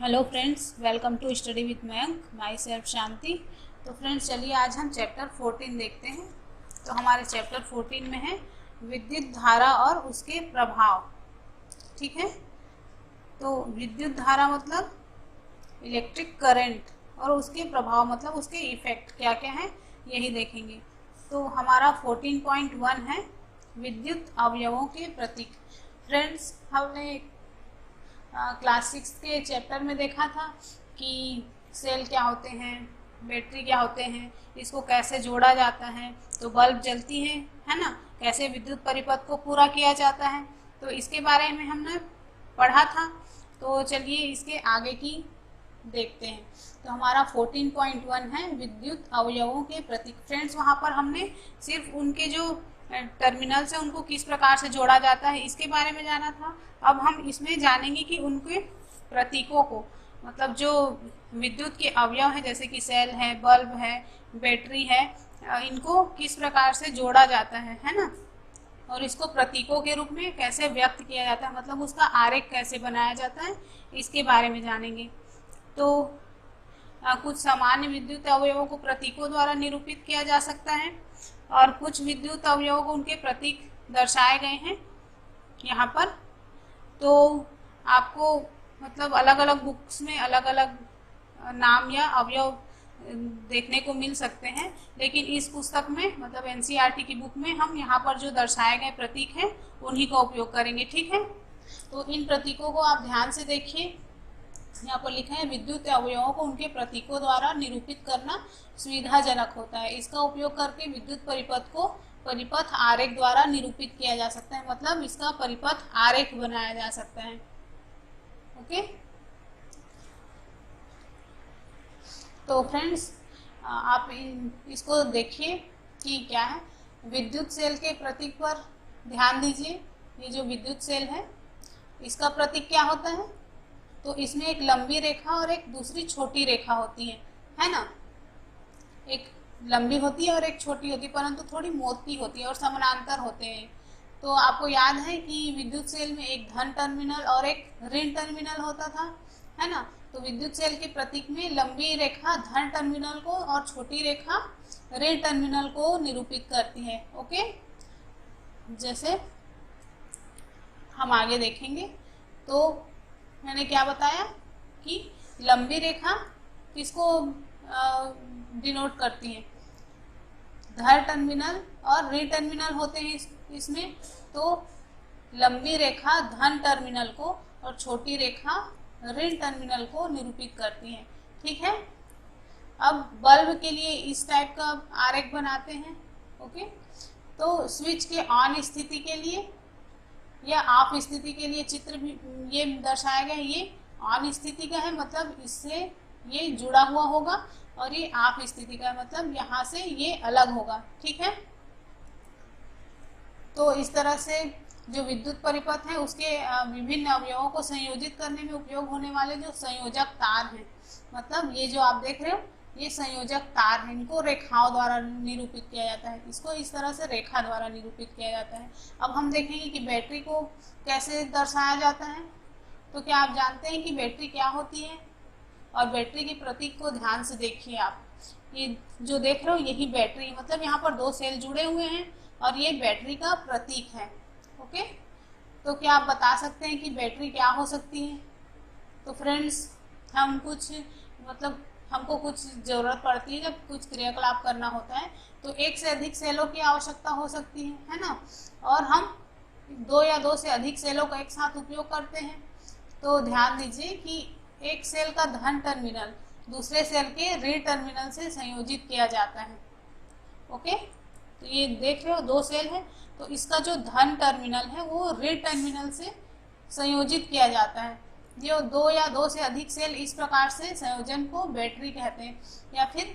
Hello friends, welcome to study with Mayank. Myself Shanti. तो friends, चलिए आज हम चैप्टर 14 देखते हैं। तो हमारे चैप्टर 14 में है विद्युत धारा और उसके प्रभाव। ठीक है, तो विद्युत धारा मतलब इलेक्ट्रिक करंट और उसके प्रभाव मतलब उसके इफेक्ट क्या क्या है, यही देखेंगे। तो हमारा 14.1 है विद्युत अवयवों के प्रतीक। फ्रेंड्स, हमने क्लास 6 के चैप्टर में देखा था कि सेल क्या होते हैं, बैटरी क्या होते हैं, इसको कैसे जोड़ा जाता है, तो बल्ब जलती है ना, कैसे विद्युत परिपथ को पूरा किया जाता है, तो इसके बारे में हमने पढ़ा था। तो चलिए इसके आगे की देखते हैं। तो हमारा 14.1 है विद्युत अवयवों के प्रतीक। फ्रेंड्स, वहाँ पर हमने सिर्फ उनके जो टर्मिनल से उनको किस प्रकार से जोड़ा जाता है इसके बारे में जाना था। अब हम इसमें जानेंगे कि उनके प्रतीकों को, मतलब जो विद्युत के अवयव हैं जैसे कि सेल है, बल्ब है, बैटरी है, इनको किस प्रकार से जोड़ा जाता है ना, और इसको प्रतीकों के रूप में कैसे व्यक्त किया जाता है, मतलब उसका आरेख कैसे बनाया जाता है, इसके बारे में जानेंगे। तो कुछ सामान्य विद्युत अवयवों को प्रतीकों द्वारा निरूपित किया जा सकता है और कुछ विद्युत अवयवों को उनके प्रतीक दर्शाए गए हैं यहाँ पर। तो आपको मतलब अलग अलग बुक्स में अलग अलग नाम या अवयव देखने को मिल सकते हैं, लेकिन इस पुस्तक में मतलब एनसीईआरटी की बुक में हम यहाँ पर जो दर्शाए गए प्रतीक हैं उन्हीं का उपयोग करेंगे। ठीक है, तो इन प्रतीकों को आप ध्यान से देखिए। यहाँ पर लिखा है विद्युत अवयवों को उनके प्रतीकों द्वारा निरूपित करना सुविधाजनक होता है। इसका उपयोग करके विद्युत परिपथ को परिपथ आरेख द्वारा निरूपित किया जा सकता है, मतलब इसका परिपथ आरेख बनाया जा सकता है। ओके, तो फ्रेंड्स आप इसको देखिए कि क्या है। विद्युत सेल के प्रतीक पर ध्यान दीजिए। ये जो विद्युत सेल है इसका प्रतीक क्या होता है, तो इसमें एक लंबी रेखा और एक दूसरी छोटी रेखा होती है ना। एक लंबी होती है और एक छोटी होती है, परंतु थोड़ी मोटी होती है और समानांतर होते हैं। तो आपको याद है कि विद्युत सेल में एक धन टर्मिनल और एक ऋण टर्मिनल होता था, है ना। तो विद्युत सेल के प्रतीक में लंबी रेखा धन टर्मिनल को और छोटी रेखा ऋण टर्मिनल को निरूपित करती है। ओके, जैसे हम आगे देखेंगे। तो मैंने क्या बताया कि लंबी रेखा किसको डिनोट करती है, धन टर्मिनल और ऋण टर्मिनल होते हैं इसमें। तो लंबी रेखा धन टर्मिनल को और छोटी रेखा ऋण टर्मिनल को निरूपित करती है। ठीक है, अब बल्ब के लिए इस टाइप का आरेख बनाते हैं। ओके, तो स्विच के ऑन स्थिति के लिए या ऑफ स्थिति के लिए चित्र भी ये दर्शाया गया है। ये ऑन स्थिति का है, मतलब इससे ये जुड़ा हुआ होगा, और ये ऑफ स्थिति का है, मतलब यहाँ से ये अलग होगा। ठीक है, तो इस तरह से जो विद्युत परिपथ है उसके विभिन्न अवयवों को संयोजित करने में उपयोग होने वाले जो संयोजक तार हैं, मतलब ये जो आप देख रहे हो ये संयोजक तार हैं, इनको रेखाओं द्वारा निरूपित किया जाता है। इसको इस तरह से रेखा द्वारा निरूपित किया जाता है। अब हम देखेंगे कि बैटरी को कैसे दर्शाया जाता है। तो क्या आप जानते हैं कि बैटरी क्या होती है, और बैटरी के प्रतीक को ध्यान से देखिए। आप ये जो देख रहे हो यही बैटरी, मतलब यहाँ पर दो सेल जुड़े हुए हैं और ये बैटरी का प्रतीक है। ओके, तो क्या आप बता सकते हैं कि बैटरी क्या हो सकती है। तो फ्रेंड्स, हम कुछ मतलब हमको कुछ ज़रूरत पड़ती है जब कुछ क्रियाकलाप करना होता है, तो एक से अधिक सेलों की आवश्यकता हो सकती है ना, और हम दो या दो से अधिक सेलों का एक साथ उपयोग करते हैं। तो ध्यान दीजिए कि एक सेल का धन टर्मिनल दूसरे सेल के ऋण टर्मिनल से संयोजित किया जाता है। ओके, तो ये देख रहे हो दो सेल है, तो इसका जो धन टर्मिनल है वो ऋण टर्मिनल से संयोजित किया जाता है। जो दो या दो से अधिक सेल इस प्रकार से संयोजन को बैटरी कहते हैं। या फिर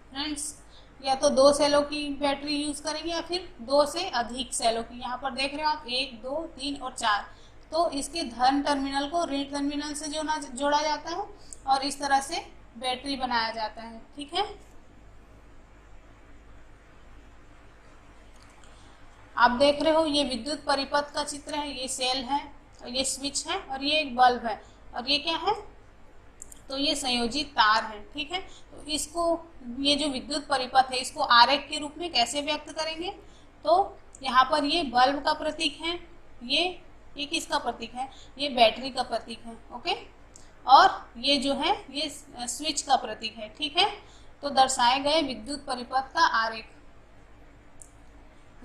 फ्रेंड्स, या तो दो सेलों की बैटरी यूज करेंगे या फिर दो से अधिक सेलों की। यहाँ पर देख रहे हो आप 1, 2, 3 और 4। तो इसके धन टर्मिनल को ऋण टर्मिनल से जोड़ा जाता है और इस तरह से बैटरी बनाया जाता है। ठीक है, आप देख रहे हो ये विद्युत परिपथ का चित्र है। ये सेल है और ये स्विच है और ये एक बल्ब है, और ये क्या है, तो ये संयोजित तार है, ठीक है। तो इसको, ये जो विद्युत परिपथ है, इसको आरेख के रूप में कैसे व्यक्त करेंगे? तो यहाँ पर ये बल्ब का प्रतीक है, ये किसका प्रतीक है? ये बैटरी का प्रतीक है, ओके। और ये जो है ये स्विच का प्रतीक है, ठीक है। तो दर्शाए गए विद्युत परिपथ का आरेख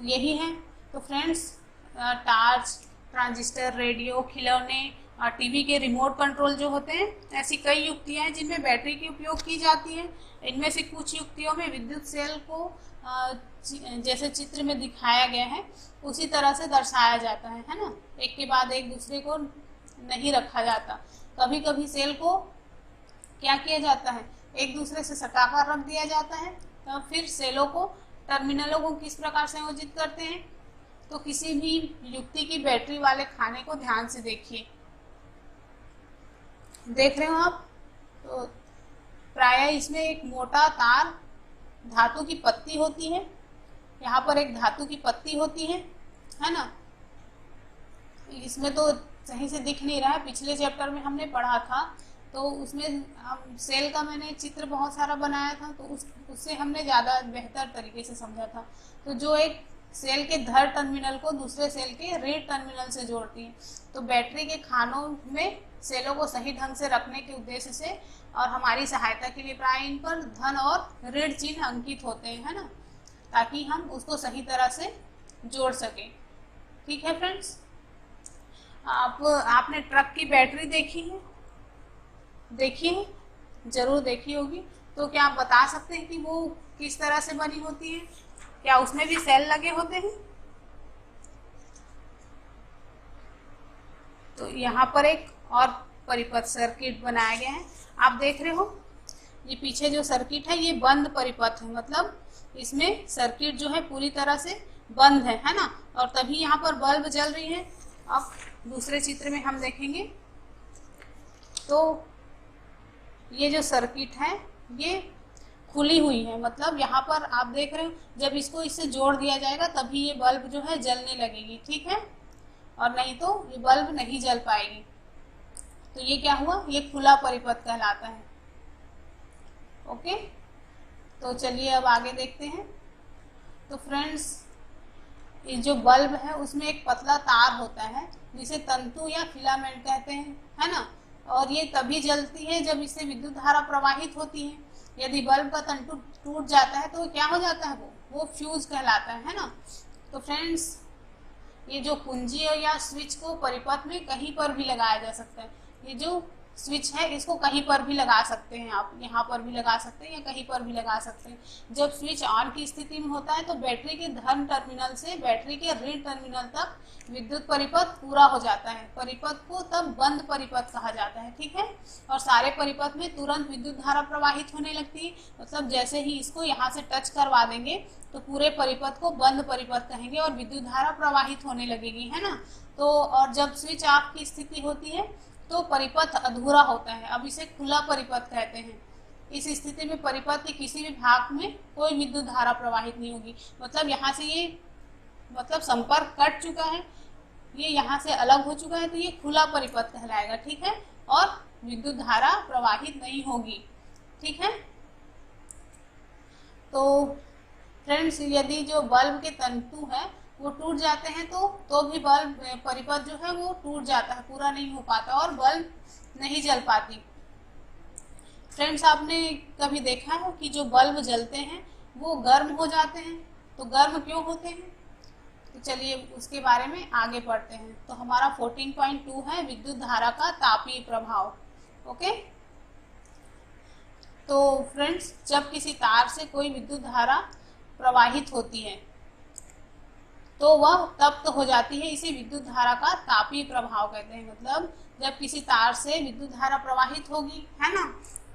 यही है। तो फ्रेंड्स, टार्च, ट्रांजिस्टर, रेडियो, खिलौने और टीवी के रिमोट कंट्रोल जो होते हैं, ऐसी कई युक्तियां हैं जिनमें बैटरी की उपयोग की जाती है। इनमें से कुछ युक्तियों में विद्युत सेल को जैसे चित्र में दिखाया गया है उसी तरह से दर्शाया जाता है ना। एक के बाद एक दूसरे को नहीं रखा जाता। कभी कभी सेल को क्या किया जाता है, एक दूसरे से सटाकर रख दिया जाता है। तो फिर सेलों को, टर्मिनलों को किस प्रकार संयोजित करते हैं? तो किसी भी युक्ति की बैटरी वाले खाने को ध्यान से देखिए। देख रहे हो आप? तो प्रायः इसमें एक मोटा तार, धातु की पत्ती होती है। यहाँ पर एक धातु की पत्ती होती है ना। इसमें तो सही से दिख नहीं रहा है, पिछले चैप्टर में हमने पढ़ा था, तो उसमें हम सेल का मैंने चित्र बहुत सारा बनाया था, तो उससे हमने ज़्यादा बेहतर तरीके से समझा था। तो जो एक सेल के धर टर्मिनल को दूसरे सेल के ऋण टर्मिनल से जोड़ती है। तो बैटरी के खानों में सेलों को सही ढंग से रखने के उद्देश्य से और हमारी सहायता के लिए प्राय इन पर धन और ऋण चिन्ह अंकित होते हैं, है ना, ताकि हम उसको सही तरह से जोड़ सकें। ठीक है फ्रेंड्स, आपने ट्रक की बैटरी देखी है? देखी है, जरूर देखी होगी। तो क्या आप बता सकते हैं कि वो किस तरह से बनी होती है? क्या उसमें भी सेल लगे होते हैं? तो यहाँ पर एक और परिपथ सर्किट बनाया गया है, आप देख रहे हो। ये पीछे जो सर्किट है ये बंद परिपथ है, मतलब इसमें सर्किट जो है पूरी तरह से बंद है ना। और तभी यहाँ पर बल्ब जल रही है। अब दूसरे चित्र में हम देखेंगे तो ये जो सर्किट है ये खुली हुई है, मतलब यहाँ पर आप देख रहे हो जब इसको इससे जोड़ दिया जाएगा तभी ये बल्ब जो है जलने लगेगी, ठीक है, और नहीं तो ये बल्ब नहीं जल पाएगी। तो ये क्या हुआ? ये खुला परिपथ कहलाता है, ओके। तो चलिए अब आगे देखते हैं। तो फ्रेंड्स, ये जो बल्ब है उसमें एक पतला तार होता है जिसे तंतु या फिलामेंट कहते हैं, है ना। और ये तभी जलती है जब इससे विद्युत धारा प्रवाहित होती है। यदि बल्ब का तंतु टूट जाता है तो क्या हो जाता है? वो फ्यूज कहलाता है ना। तो फ्रेंड्स, ये जो कुंजी या स्विच को परिपथ में कहीं पर भी लगाया जा सकता है। ये जो स्विच है इसको कहीं पर भी लगा सकते हैं आप, यहाँ पर भी लगा सकते हैं या कहीं पर भी लगा सकते हैं। जब स्विच ऑन की स्थिति में होता है तो बैटरी के धन टर्मिनल से बैटरी के ऋण टर्मिनल तक विद्युत परिपथ पूरा हो जाता है। परिपथ को तब बंद परिपथ कहा जाता है, ठीक है। और सारे परिपथ में तुरंत विद्युत धारा प्रवाहित होने लगती है, मतलब जैसे ही इसको यहाँ से टच करवा देंगे तो पूरे परिपथ को बंद परिपथ कहेंगे और विद्युत धारा प्रवाहित होने लगेगी, है ना। तो और जब स्विच ऑफ की स्थिति होती है तो परिपथ अधूरा होता है। अब इसे खुला परिपथ कहते हैं। इस स्थिति में परिपथ के किसी भी भाग में कोई विद्युत धारा प्रवाहित नहीं होगी, मतलब यहाँ से ये मतलब संपर्क कट चुका है, ये यहाँ से अलग हो चुका है, तो ये खुला परिपथ कहलाएगा, ठीक है। और विद्युत धारा प्रवाहित नहीं होगी, ठीक है। तो फ्रेंड्स, यदि जो बल्ब के तंतु है वो टूट जाते हैं तो भी बल्ब परिपथ जो है वो टूट जाता है, पूरा नहीं हो पाता और बल्ब नहीं जल पाती। फ्रेंड्स, आपने कभी देखा है कि जो बल्ब जलते हैं वो गर्म हो जाते हैं? तो गर्म क्यों होते हैं? तो चलिए उसके बारे में आगे पढ़ते हैं। तो हमारा 14.2 है विद्युत धारा का तापीय प्रभाव, ओके। तो फ्रेंड्स, जब किसी तार से कोई विद्युत धारा प्रवाहित होती है तो वह तप्त हो जाती है, इसे विद्युत धारा का तापीय प्रभाव कहते हैं। मतलब जब किसी तार से विद्युत धारा प्रवाहित होगी, है ना,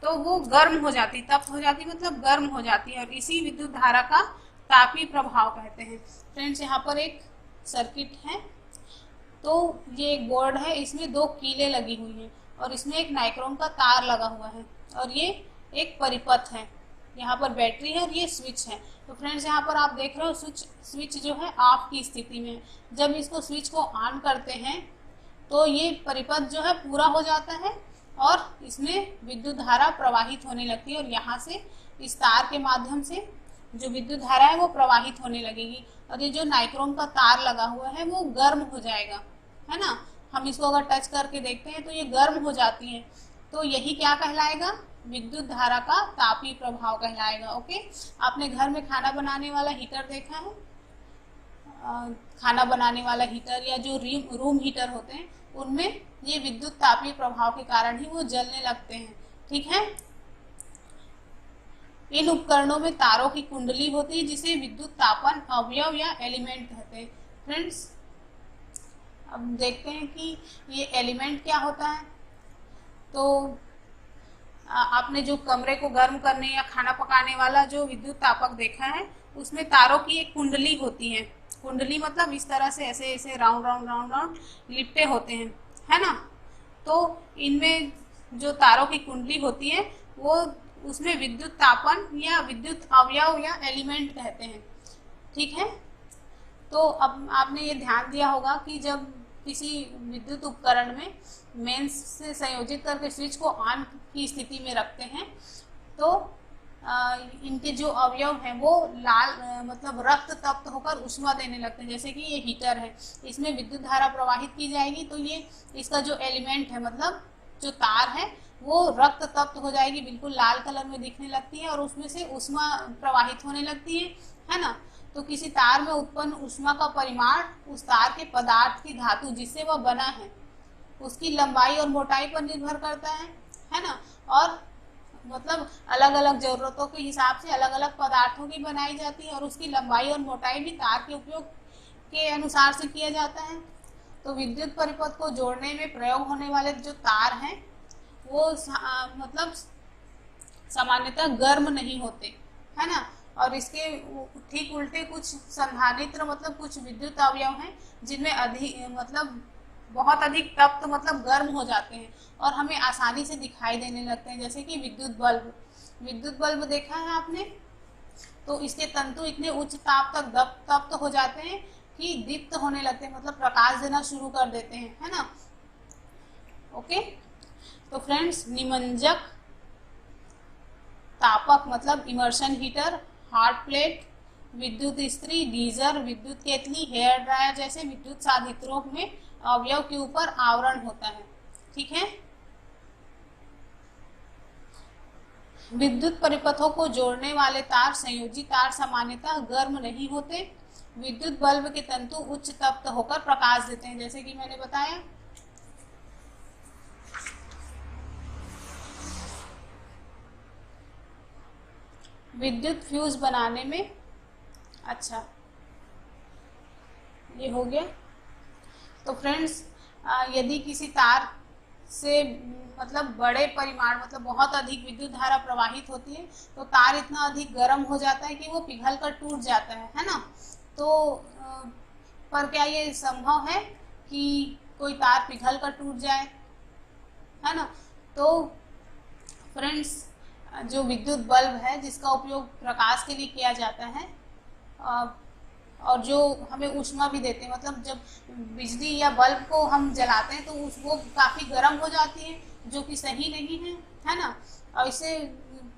तो वो गर्म हो जाती, तप्त हो जाती मतलब गर्म हो जाती है, और इसी विद्युत धारा का तापीय प्रभाव कहते हैं। फ्रेंड्स, यहाँ पर एक सर्किट है, तो ये एक बोर्ड है, इसमें 2 कीलें लगी हुई हैं और इसमें एक नाइक्रोम का तार लगा हुआ है और ये एक परिपथ है। यहाँ पर बैटरी है और ये स्विच है। तो फ्रेंड्स, यहाँ पर आप देख रहे हो स्विच जो है ऑफ की स्थिति में। जब इसको स्विच को ऑन करते हैं तो ये परिपथ जो है पूरा हो जाता है और इसमें विद्युत धारा प्रवाहित होने लगती है और यहाँ से इस तार के माध्यम से जो विद्युत धारा है वो प्रवाहित होने लगेगी और ये जो नाइक्रोम का तार लगा हुआ है वो गर्म हो जाएगा, है ना। हम इसको अगर टच करके देखते हैं तो ये गर्म हो जाती है, तो यही क्या कहलाएगा, विद्युत धारा का तापीय प्रभाव कहलाएगा। ओके, आपने घर में खाना बनाने वाला हीटर देखा है, खाना बनाने वाला हीटर या जो रूम हीटर होते हैं उनमें ये विद्युत तापीय प्रभाव के कारण ही वो जलने लगते हैं। ठीक है, इन उपकरणों में तारों की कुंडली होती है जिसे विद्युत तापन अवयव या एलिमेंट कहते हैं। फ्रेंड्स, अब देखते हैं कि ये एलिमेंट क्या होता है। तो आपने जो कमरे को गर्म करने या खाना पकाने वाला जो विद्युत तापक देखा है उसमें तारों की एक कुंडली होती है। कुंडली मतलब इस तरह से ऐसे ऐसे राउंड राउंड राउंड राउंड लिपटे होते हैं, है ना। तो इनमें जो तारों की कुंडली होती है वो उसमें विद्युत तापन या विद्युत अवयव या एलिमेंट कहते हैं। ठीक है, तो अब आपने ये ध्यान दिया होगा कि जब किसी विद्युत उपकरण में मेंस से संयोजित करके स्विच को ऑन की स्थिति में रखते हैं तो इनके जो अवयव हैं वो लाल मतलब रक्त तप्त होकर ऊष्मा देने लगते हैं। जैसे कि ये हीटर है, इसमें विद्युत धारा प्रवाहित की जाएगी तो ये इसका जो एलिमेंट है मतलब जो तार है वो रक्त तप्त हो जाएगी, बिल्कुल लाल कलर में दिखने लगती है और उसमें से ऊष्मा प्रवाहित होने लगती है ना। तो किसी तार में उत्पन्न ऊष्मा का परिमाण उस तार के पदार्थ की धातु जिससे वह बना है उसकी लंबाई और मोटाई पर निर्भर करता है ना। और मतलब अलग अलग जरूरतों के हिसाब से अलग अलग पदार्थों की बनाई जाती है और उसकी लंबाई और मोटाई भी तार के उपयोग के अनुसार से किया जाता है। तो विद्युत परिपथ को जोड़ने में प्रयोग होने वाले जो तार हैं वो मतलब सामान्यतः गर्म नहीं होते, है ना। और इसके ठीक उल्टे कुछ संधारित्र मतलब कुछ विद्युत अवयव हैं जिनमें अधिक मतलब बहुत अधिक तप्त मतलब गर्म हो जाते हैं और हमें आसानी से दिखाई देने लगते हैं। जैसे कि विद्युत बल्ब, विद्युत बल्ब देखा है आपने, तो इसके तंतु इतने उच्च ताप तक तप्त हो जाते हैं कि दीप्त होने लगते हैं, मतलब प्रकाश देना शुरू कर देते हैं, है ना। ओके, तो फ्रेंड्स, निमंजक, तापक मतलब इमर्शन हीटर, हॉट प्लेट, विद्युत इस्त्री, गीजर, विद्युत केतली, हेयर ड्रायर जैसे विद्युत साधित्रों में अवयव के ऊपर आवरण होता है। ठीक है, विद्युत परिपथों को जोड़ने वाले तार संयोजी तार सामान्यतः गर्म नहीं होते। विद्युत बल्ब के तंतु उच्च तप्त होकर प्रकाश देते हैं, जैसे कि मैंने बताया। विद्युत फ्यूज बनाने में, अच्छा ये हो गया। तो फ्रेंड्स, यदि किसी तार से मतलब बड़े परिमाण मतलब बहुत अधिक विद्युत धारा प्रवाहित होती है तो तार इतना अधिक गर्म हो जाता है कि वो पिघल कर टूट जाता है ना। तो पर क्या ये संभव है कि कोई तार पिघल कर टूट जाए, है ना। तो फ्रेंड्स, जो विद्युत बल्ब है जिसका उपयोग प्रकाश के लिए किया जाता है और जो हमें ऊष्मा भी देते हैं, मतलब जब बिजली या बल्ब को हम जलाते हैं तो वो काफ़ी गर्म हो जाती है जो कि सही नहीं है ना। और इससे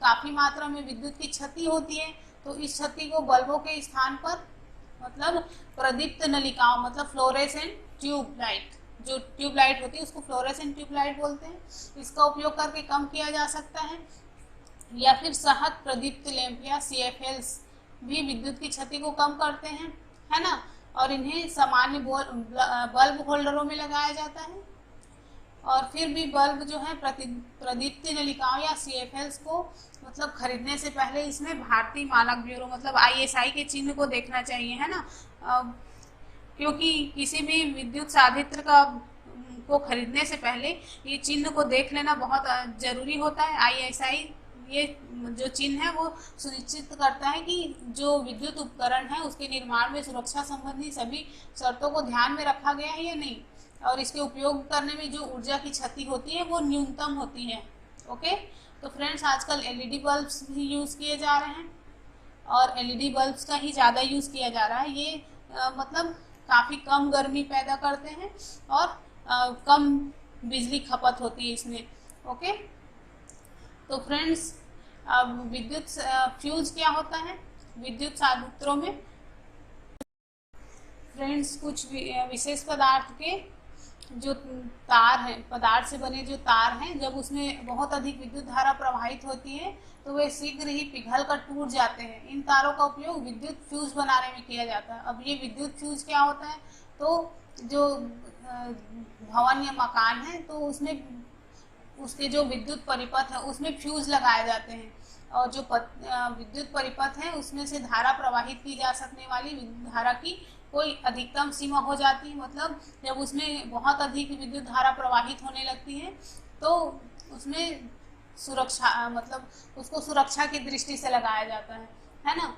काफ़ी मात्रा में विद्युत की क्षति होती है। तो इस क्षति को बल्बों के स्थान पर मतलब प्रदीप्त नलिकाओं मतलब फ्लोरेसेंट ट्यूबलाइट, जो ट्यूबलाइट होती है उसको फ्लोरेसेंट ट्यूबलाइट बोलते हैं, इसका उपयोग करके कम किया जा सकता है। या फिर सहत प्रदीप्त लैंप या CFLs भी विद्युत की क्षति को कम करते हैं, है ना। और इन्हें सामान्य बल्ब होल्डरों में लगाया जाता है। और फिर भी बल्ब जो है प्रदीप्त नलिकाओं या CFLs को मतलब खरीदने से पहले इसमें भारतीय मानक ब्यूरो मतलब ISI के चिन्ह को देखना चाहिए, है ना। क्योंकि किसी भी विद्युत साधित्र को खरीदने से पहले ये चिन्ह को देख लेना बहुत जरूरी होता है। ISI ये जो चिन्ह है वो सुनिश्चित करता है कि जो विद्युत उपकरण है उसके निर्माण में सुरक्षा संबंधी सभी शर्तों को ध्यान में रखा गया है या नहीं, और इसके उपयोग करने में जो ऊर्जा की क्षति होती है वो न्यूनतम होती है। ओके, तो फ्रेंड्स, आजकल LED बल्ब्स भी यूज़ किए जा रहे हैं और LED बल्ब्स का ही ज़्यादा यूज़ किया जा रहा है। ये मतलब काफ़ी कम गर्मी पैदा करते हैं और कम बिजली खपत होती है इसमें। ओके। तो फ्रेंड्स, अब विद्युत फ्यूज क्या होता है विद्युत संयंत्रों में? फ्रेंड्स, कुछ विशेष पदार्थ के जो तार हैं, पदार्थ से बने जो तार हैं, जब उसमें बहुत अधिक विद्युत धारा प्रवाहित होती है तो वे शीघ्र ही पिघल कर टूट जाते हैं। इन तारों का उपयोग विद्युत फ्यूज बनाने में किया जाता है। अब ये विद्युत फ्यूज क्या होता है? तो जो भवन या मकान है तो उसमें उसके जो विद्युत परिपथ है उसमें फ्यूज लगाए जाते हैं, और जो विद्युत परिपथ है उसमें से धारा प्रवाहित की जा सकने वाली विद्युत धारा की कोई अधिकतम सीमा हो जाती है। मतलब जब उसमें बहुत अधिक विद्युत धारा प्रवाहित होने लगती है तो उसमें सुरक्षा, मतलब उसको सुरक्षा की दृष्टि से लगाया जाता है ना।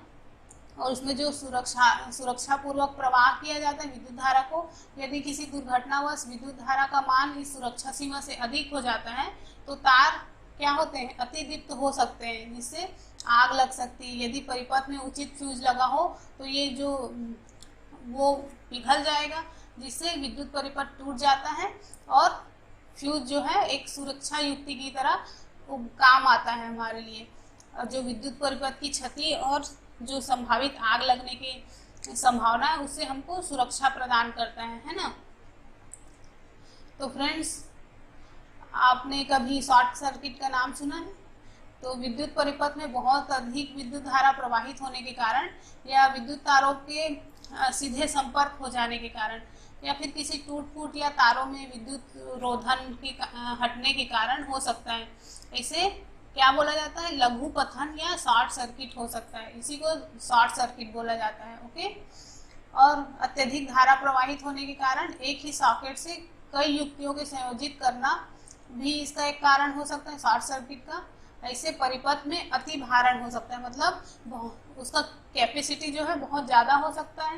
और उसमें जो सुरक्षा पूर्वक प्रवाह किया जाता है विद्युत धारा को, यदि किसी दुर्घटनावश विद्युत धारा का मान इस सुरक्षा सीमा से अधिक हो जाता है तो तार क्या होते हैं? अतिदीप्त हो सकते हैं, जिससे आग लग सकती है। यदि परिपथ में उचित फ्यूज लगा हो तो ये जो वो पिघल जाएगा, जिससे विद्युत परिपथ टूट जाता है और फ्यूज जो है एक सुरक्षा युक्ति की तरह काम आता है हमारे लिए। और जो विद्युत परिपथ की क्षति और जो संभावित आग लगने की संभावना है उससे हमको सुरक्षा प्रदान करता है ना। तो फ्रेंड्स, आपने कभी शॉर्ट सर्किट का नाम सुना है? तो विद्युत परिपथ में बहुत अधिक विद्युत धारा प्रवाहित होने के कारण या विद्युत तारों के सीधे संपर्क हो जाने के कारण या फिर किसी टूट फूट या तारों में विद्युत रोधन के हटने के कारण हो सकता है। इसे क्या बोला जाता है? लघु पतन या शॉर्ट सर्किट हो सकता है। इसी को शॉर्ट सर्किट बोला जाता है। ओके। और अत्यधिक धारा प्रवाहित होने के कारण एक ही सॉकेट से कई युक्तियों के संयोजित करना भी इसका एक कारण हो सकता है शॉर्ट सर्किट का। ऐसे परिपथ में अति भारण हो सकता है, मतलब उसका कैपेसिटी जो है बहुत ज़्यादा हो सकता है।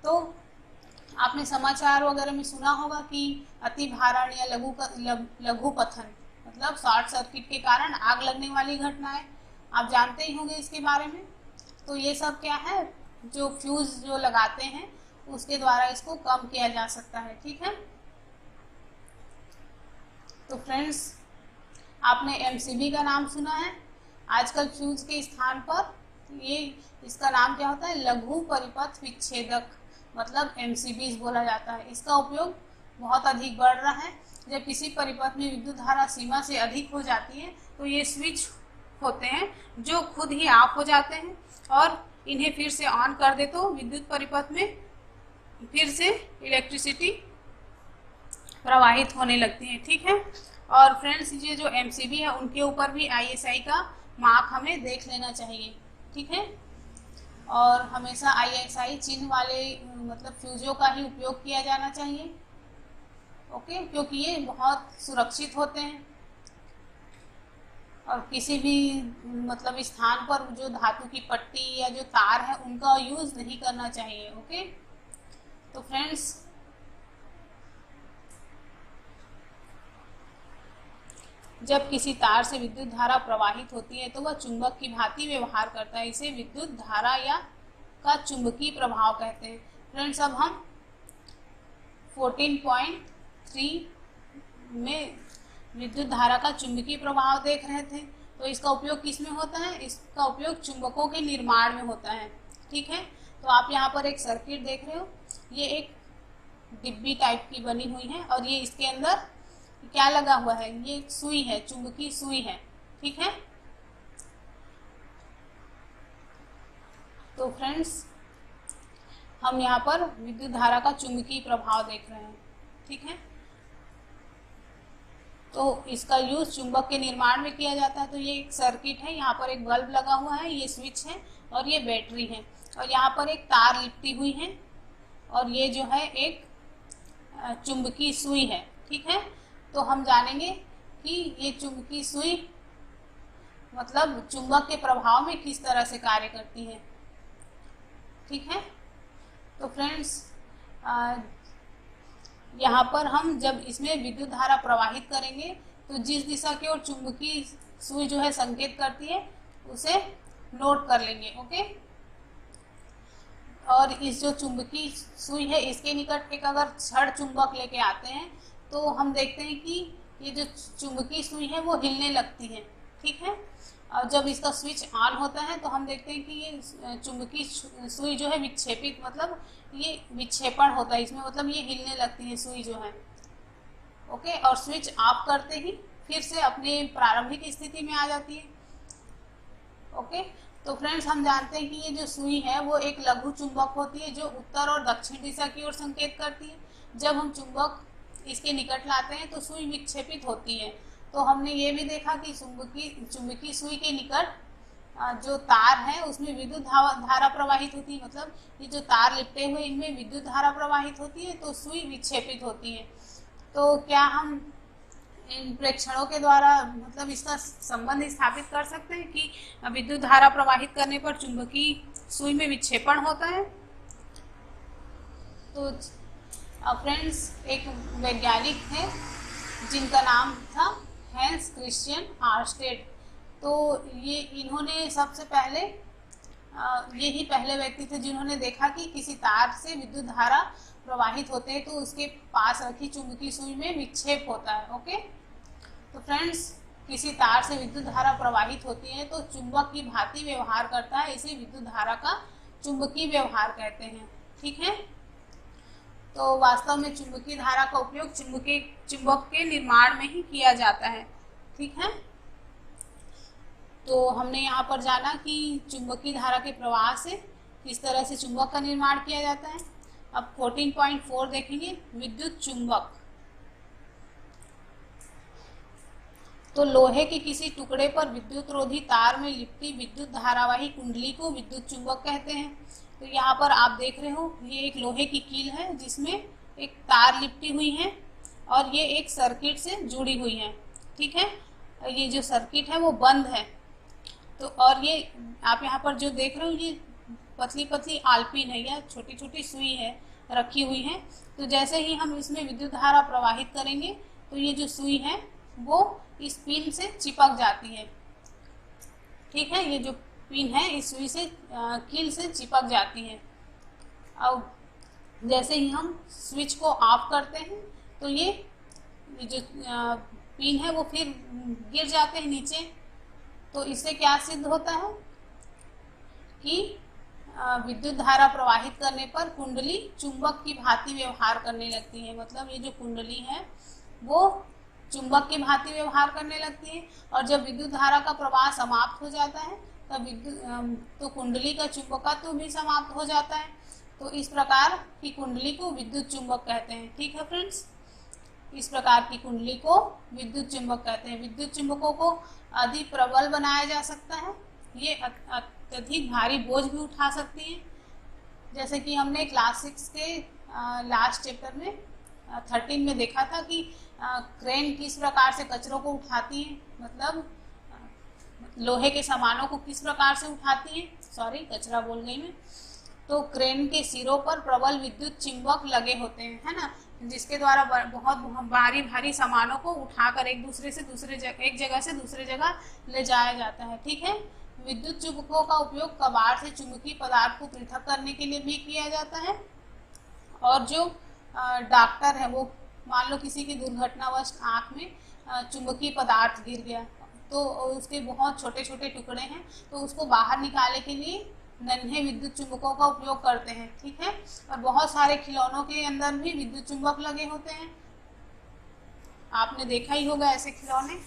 तो आपने समाचार वगैरह में सुना होगा कि अति भारण या लघु पतन, मतलब शॉर्ट सर्किट के कारण आग लगने वाली घटनाएं आप जानते ही होंगे इसके बारे में। तो ये सब क्या है? जो फ्यूज जो लगाते हैं उसके द्वारा इसको कम किया जा सकता है। ठीक है। तो फ्रेंड्स, आपने एमसीबी का नाम सुना है? आजकल फ्यूज के स्थान पर ये इसका नाम क्या होता है? लघु परिपथ विच्छेदक, मतलब एमसीबीज बोला जाता है। इसका उपयोग बहुत अधिक बढ़ रहा है। जब किसी परिपथ में विद्युत धारा सीमा से अधिक हो जाती है तो ये स्विच होते हैं जो खुद ही ऑफ हो जाते हैं, और इन्हें फिर से ऑन कर दे तो विद्युत परिपथ में फिर से इलेक्ट्रिसिटी प्रवाहित होने लगती है। ठीक है। और फ्रेंड्स, ये जो एमसीबी है उनके ऊपर भी आईएसआई का मार्क हमें देख लेना चाहिए। ठीक है। और हमेशा आईएसआई चिन्ह वाले मतलब फ्यूजों का ही उपयोग किया जाना चाहिए। ओके, क्योंकि ये बहुत सुरक्षित होते हैं और किसी भी मतलब स्थान पर जो धातु की पट्टी या जो तार है उनका यूज नहीं करना चाहिए। ओके। तो फ्रेंड्स, जब किसी तार से विद्युत धारा प्रवाहित होती है तो वह चुंबक की भांति व्यवहार करता है। इसे विद्युत धारा या का चुंबकीय प्रभाव कहते हैं। फ्रेंड्स, अब हम 14.3 में विद्युत धारा का चुंबकीय प्रभाव देख रहे थे। तो इसका उपयोग किस में होता है? इसका उपयोग चुंबकों के निर्माण में होता है। ठीक है। तो आप यहाँ पर एक सर्किट देख रहे हो, ये एक डिब्बी टाइप की बनी हुई है और ये इसके अंदर क्या लगा हुआ है? ये एक सुई है, चुंबकीय सुई है। ठीक है। तो फ्रेंड्स, हम यहाँ पर विद्युत धारा का चुंबकीय प्रभाव देख रहे हैं। ठीक है। तो इसका यूज चुंबक के निर्माण में किया जाता है। तो ये एक सर्किट है, यहाँ पर एक बल्ब लगा हुआ है, ये स्विच है और ये बैटरी है, और यहाँ पर एक तार लिपटी हुई है, और ये जो है एक चुंबकीय सुई है। ठीक है। तो हम जानेंगे कि ये चुंबकीय सुई मतलब चुंबक के प्रभाव में किस तरह से कार्य करती है। ठीक है। तो फ्रेंड्स, यहाँ पर हम जब इसमें विद्युत धारा प्रवाहित करेंगे तो जिस दिशा की ओर चुंबकीय सुई जो है संकेत करती है उसे नोट कर लेंगे। ओके। और इस जो चुंबकीय सुई है इसके निकट एक अगर छड़ चुंबक लेके आते हैं तो हम देखते हैं कि ये जो चुंबकीय सुई है वो हिलने लगती है, ठीक है। और जब इसका स्विच ऑन होता है तो हम देखते हैं कि ये चुंबकीय सुई जो है विक्षेपित, मतलब ये विक्षेपण होता है इसमें, मतलब ये हिलने लगती है सुई जो है। ओके, और स्विच ऑफ करते ही फिर से अपने प्रारंभिक स्थिति में आ जाती है। ओके, तो फ्रेंड्स हम जानते हैं कि ये जो सुई है वो एक लघु चुंबक होती है जो उत्तर और दक्षिण दिशा की ओर संकेत करती है। जब हम चुंबक इसके निकट लाते हैं तो सुई विक्षेपित होती है। तो हमने ये भी देखा कि चुंबकीय सुई के निकट जो तार है उसमें विद्युत धारा प्रवाहित होती है, मतलब ये जो तार लिपटे हुए इनमें विद्युत धारा प्रवाहित होती है, तो सुई विक्षेपित होती है। तो क्या हम इन प्रेक्षणों के द्वारा मतलब इसका संबंध स्थापित कर सकते हैं कि विद्युत धारा प्रवाहित करने पर चुंबकीय सुई में विक्षेपण होता है? तो फ्रेंड्स, एक वैज्ञानिक थे जिनका नाम था हैंस क्रिश्चियन आर्स्टेड। तो ये इन्होंने सबसे पहले यही पहले व्यक्ति थे जिन्होंने देखा कि किसी तार से विद्युत धारा प्रवाहित होते हैं तो उसके पास रखी चुंबकीय सुई में विक्षेप होता है। ओके, तो फ्रेंड्स, किसी तार से विद्युत धारा प्रवाहित होती है तो चुंबक की भांति व्यवहार करता है, इसे विद्युत धारा का चुंबकीय व्यवहार कहते हैं, ठीक है। तो वास्तव में चुंबकीय धारा का उपयोग चुंबक के निर्माण में ही किया जाता है, ठीक है। तो हमने यहाँ पर जाना कि चुंबकीय धारा के प्रवाह से किस तरह से चुंबक का निर्माण किया जाता है। अब 14.4 देखेंगे, विद्युत चुंबक। तो लोहे के किसी टुकड़े पर विद्युत रोधी तार में लिपटी विद्युत धारावाही कुंडली को विद्युत चुंबक कहते हैं। तो यहाँ पर आप देख रहे हो ये एक लोहे की कील है जिसमें एक तार लिपटी हुई है और ये एक सर्किट से जुड़ी हुई है, ठीक है। ये जो सर्किट है वो बंद है। तो और ये आप यहाँ पर जो देख रहे हो ये पतली पतली आलपिन है या छोटी छोटी सुई है रखी हुई है। तो जैसे ही हम इसमें विद्युत धारा प्रवाहित करेंगे तो ये जो सुई है वो इस पिन से चिपक जाती है, ठीक है। ये जो पिन है इस सुई से कील से चिपक जाती है। अब जैसे ही हम स्विच को ऑफ करते हैं तो ये जो पिन है वो फिर गिर जाते हैं नीचे। तो इससे क्या सिद्ध होता है कि विद्युत धारा प्रवाहित करने पर कुंडली चुंबक की भांति व्यवहार करने लगती है, मतलब ये जो कुंडली है वो चुंबक की भांति व्यवहार करने लगती है। और जब विद्युत धारा का प्रवाह समाप्त हो जाता है तब तो कुंडली का चुंबकत्व भी समाप्त हो जाता है। तो इस प्रकार की कुंडली को विद्युत चुंबक कहते हैं, ठीक है फ्रेंड्स। इस प्रकार की कुंडली को विद्युत चुंबक कहते हैं। विद्युत चुंबकों को अधिक प्रबल बनाया जा सकता है, ये अत्यधिक भारी बोझ भी उठा सकती हैं। जैसे कि हमने क्लास 6 के लास्ट चैप्टर में 13 में देखा था कि क्रेन किस प्रकार से कचरों को उठाती है, मतलब लोहे के सामानों को किस प्रकार से उठाती है, सॉरी कचरा बोल गई मैं। तो क्रेन के सिरों पर प्रबल विद्युत चुंबक लगे होते हैं, है ना, जिसके द्वारा बहुत भारी भारी सामानों को उठाकर एक जगह से दूसरे जगह ले जाया जाता है, ठीक है। विद्युत चुंबकों का उपयोग कबाड़ से चुंबकीय पदार्थ को पृथक करने के लिए भी किया जाता है। और जो डॉक्टर है वो मान लो किसी की दुर्घटनावश आँख में चुंबकीय पदार्थ गिर गया तो उसके बहुत छोटे छोटे टुकड़े हैं, तो उसको बाहर निकालने के लिए नन्हे विद्युत चुंबकों का उपयोग करते हैं, ठीक है। और बहुत सारे खिलौनों के अंदर भी विद्युत चुंबक लगे होते हैं, आपने देखा ही होगा ऐसे खिलौने।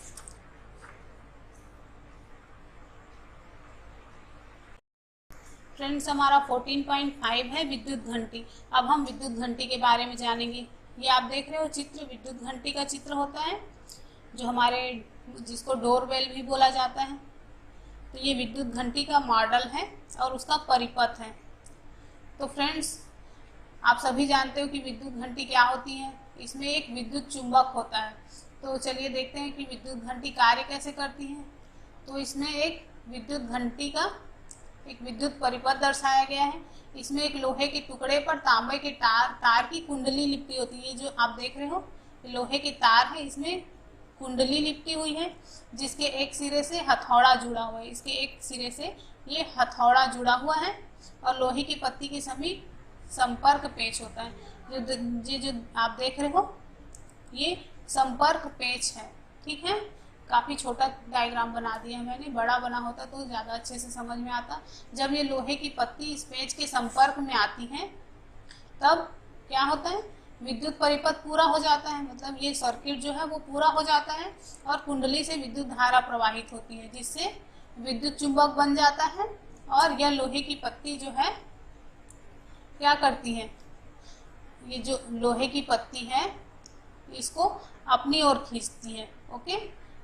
फ्रेंड्स, हमारा 14.5 है विद्युत घंटी। अब हम विद्युत घंटी के बारे में जानेंगे। ये आप देख रहे हो चित्र, विद्युत घंटी का चित्र होता है जो हमारे जिसको डोरबेल भी बोला जाता है। तो ये विद्युत घंटी का मॉडल है और उसका परिपथ है। तो फ्रेंड्स, आप सभी जानते हो कि विद्युत घंटी क्या होती है। इसमें एक विद्युत चुंबक होता है। तो चलिए देखते हैं कि विद्युत घंटी कार्य कैसे करती है। तो इसमें एक विद्युत घंटी का एक विद्युत परिपथ दर्शाया गया है। इसमें एक लोहे के टुकड़े पर तांबे के तार की कुंडली लिपटी होती है। जो आप देख रहे हो लोहे के तार है, इसमें कुंडली लिपटी हुई है जिसके एक सिरे से हथौड़ा जुड़ा हुआ है। इसके एक सिरे से ये हथौड़ा जुड़ा हुआ है और लोहे की पत्ती के समीप संपर्क पेच होता है। जो आप देख रहे हो ये संपर्क पेच है। ठीक है, काफ़ी छोटा डायग्राम बना दिया मैंने, बड़ा बना होता तो ज़्यादा अच्छे से समझ में आता। जब ये लोहे की पत्ती इस पेच के संपर्क में आती है तब क्या होता है, विद्युत परिपथ पूरा हो जाता है, मतलब ये सर्किट जो है वो पूरा हो जाता है और कुंडली से विद्युत धारा प्रवाहित होती है, जिससे विद्युत चुंबक बन जाता है। और यह लोहे की पत्ती जो है क्या करती है, ये जो लोहे की पत्ती है इसको अपनी ओर खींचती है। ओके,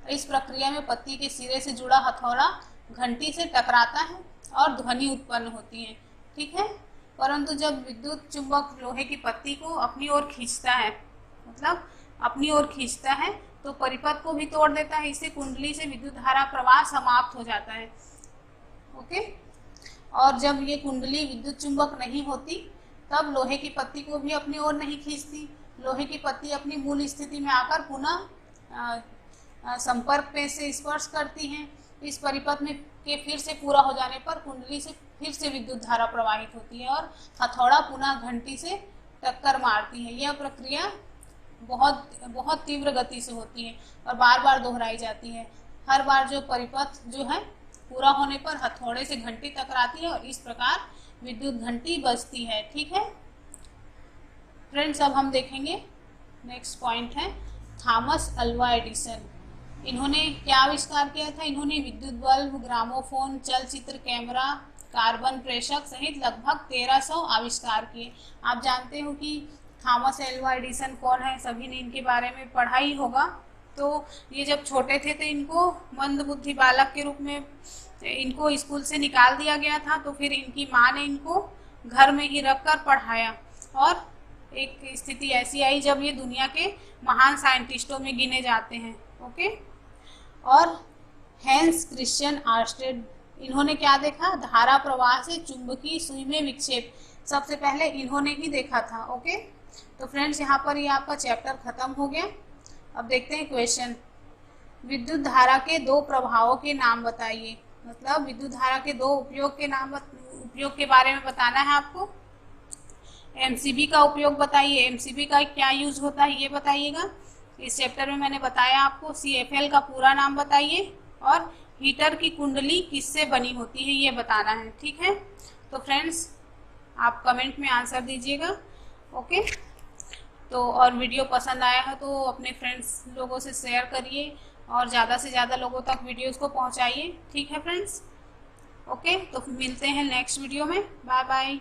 इस प्रक्रिया में पत्ती के सिरे से जुड़ा हथौड़ा घंटी से टकराता है और ध्वनि उत्पन्न होती है। ठीक है, परंतु जब विद्युत चुंबक लोहे की पत्ती को अपनी ओर खींचता है, मतलब अपनी ओर खींचता है, तो परिपथ को भी तोड़ देता है। इससे कुंडली से विद्युत धारा प्रवाह समाप्त हो जाता है। ओके, और जब ये कुंडली विद्युत चुंबक नहीं होती तब लोहे की पत्ती को भी अपनी ओर नहीं खींचती। लोहे की पत्ती अपनी मूल स्थिति में आकर पुनः संपर्क पेच से स्पर्श करती हैं। इस परिपथ में के फिर से पूरा हो जाने पर कुंडली से फिर से विद्युत धारा प्रवाहित होती है और हथौड़ा पुनः घंटी से टक्कर मारती है। यह प्रक्रिया बहुत तीव्र गति से होती है और बार बार दोहराई जाती है। हर बार जो परिपथ जो है पूरा होने पर हथौड़े से घंटी टकराती है और इस प्रकार विद्युत घंटी बजती है। ठीक है फ्रेंड्स, अब हम देखेंगे नेक्स्ट पॉइंट है थॉमस अल्वा एडिसन। इन्होंने क्या आविष्कार किया था, इन्होंने विद्युत बल्ब, ग्रामोफोन, चलचित्र कैमरा, कार्बन प्रेषक सहित लगभग 1300 आविष्कार किए। आप जानते हो कि थॉमस अल्वा एडिसन कौन है, सभी ने इनके बारे में पढ़ा ही होगा। तो ये जब छोटे थे तो इनको मंदबुद्धि बालक के रूप में इनको स्कूल से निकाल दिया गया था। तो फिर इनकी माँ ने इनको घर में ही रखकर पढ़ाया और एक स्थिति ऐसी आई जब ये दुनिया के महान साइंटिस्टों में गिने जाते हैं। ओके, और हैंस क्रिश्चियन आर्स्टेड, इन्होंने क्या देखा, धारा प्रवाह से चुंबकीय सुई में विक्षेप, सबसे पहले इन्होंने ही देखा था। ओके, तो फ्रेंड्स यहाँ पर ये आपका चैप्टर खत्म हो गया। अब देखते हैं क्वेश्चन। विद्युत धारा के दो प्रभावों के नाम बताइए, मतलब विद्युत धारा के दो उपयोग के बारे में बताना है आपको। एमसीबी का उपयोग बताइए, एमसीबी का क्या यूज होता है ये बताइएगा। इस चैप्टर में मैंने बताया आपको। सीएफएल का पूरा नाम बताइए और हीटर की कुंडली किससे बनी होती है ये बताना है। ठीक है, तो फ्रेंड्स आप कमेंट में आंसर दीजिएगा। ओके, तो और वीडियो पसंद आया है तो अपने फ्रेंड्स लोगों से शेयर करिए और ज़्यादा से ज़्यादा लोगों तक वीडियोस को पहुंचाइए। ठीक है फ्रेंड्स, ओके, तो मिलते हैं नेक्स्ट वीडियो में। Bye bye.